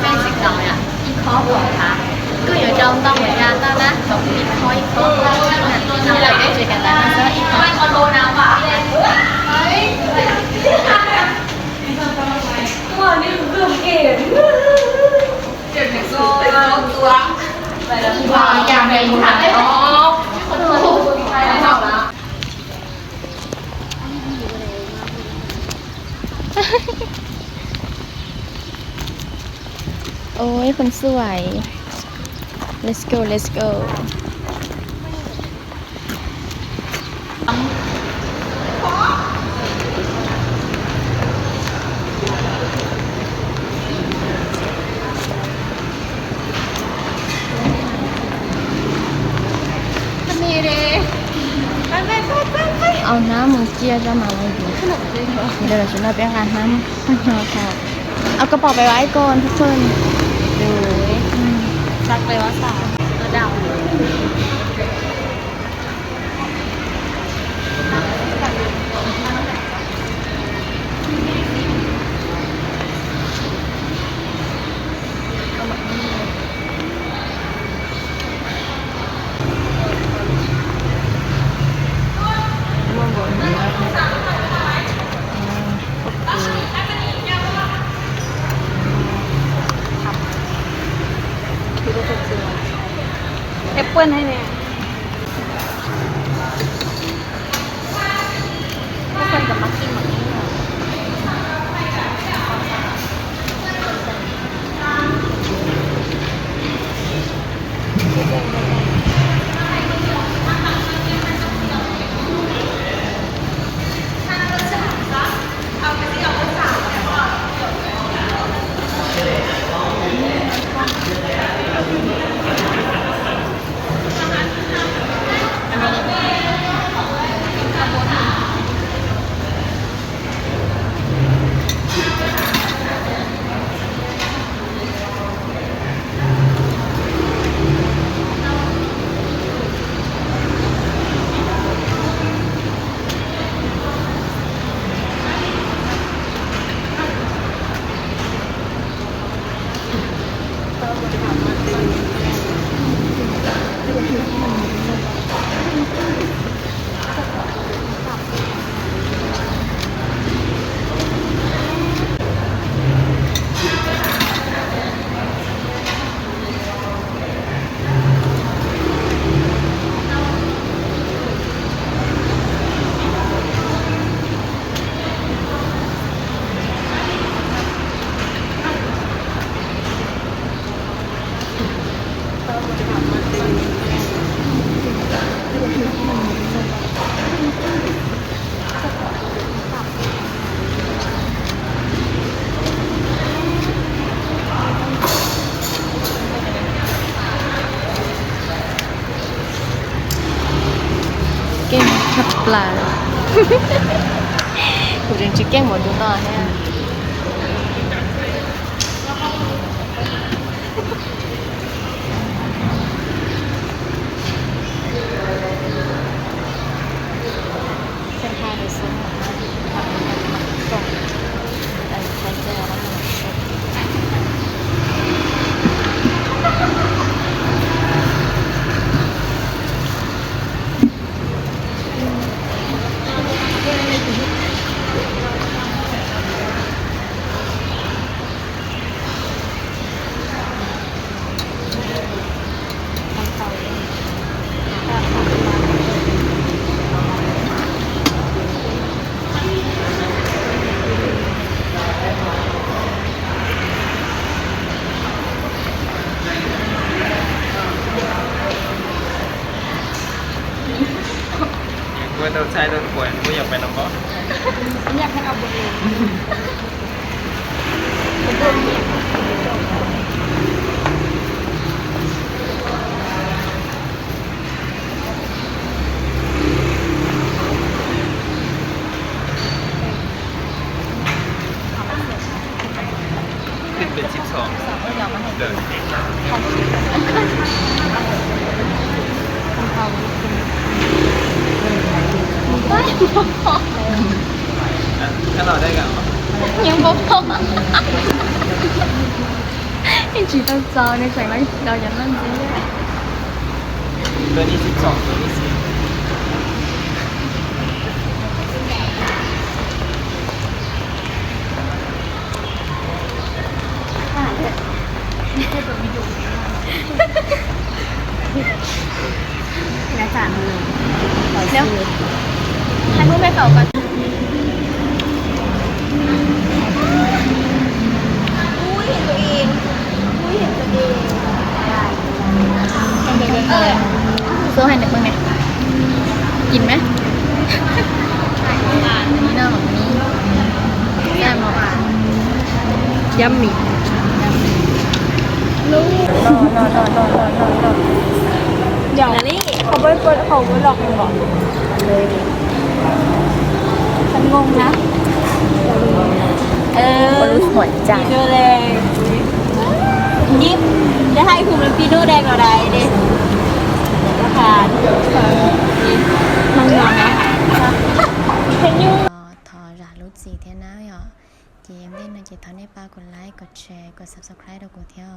边食堂呀，一颗红茶，跟有交当回家到呢，从一颗一颗，那来给最简单的时候一颗。我多拿吧。哇，你唔เก่งเก่งสุดตัวว่าอยากเป็นทางได้อ๋อคนถูกใครได้เท่าละ โอ้ยคนสวย let's go let's go นี่เลยไปเอาน้ำมึงเจียจะมาเลยดีเดี๋ยวฉันเอาไปหาน้ำค่ะเอากระเป๋าไปไว้ก่อนทุกคนดูซักเลยว่าสาวระดับแอปเปิ้ลให้เนี่ยทุกคนจะมากินแบบนี้เหรอเก่งทับปลากูเรียนชื่อเก่งหมดทุกตอนเนี่ยเส้นทางเลยซึ่งตรงแต่ใช้เจอแล้วมันสดเมื่อเราใช้รถป่วยไม่อยากไปน้ำบ่อยากให้เอาบทเรียนขึ้นเป็น12เดินถ้าเราได้กัน ยังบ่พอ chỉ tao giờ nên phải lấy đầu dẫn lên gì á ตัวนี้12ตัวนี้10 นะจ๊ะเดี๋ยวให้พูดไปเขาก่อนโซ่ให้หนึ่งบ้างไหมกินไหมอันนี้น่าของนี้แซ่บมากยำหมี่ลูกรอเดี๋ยวนี่เขาไม่เปิดเขาไม่หลอกมึงหรอกเลยฉันงงนะรู้หัวใจดูเลยยิบจะให้คุณเป็นปีโน่แดงอะไรดิราคามันงงนะเพนยูทอราลุจีเทียนน้าหรอจีเอ็มได้หน่อยจีทอในปากกดไลค์กดแชร์กด subscribe ดูกูเที่ยว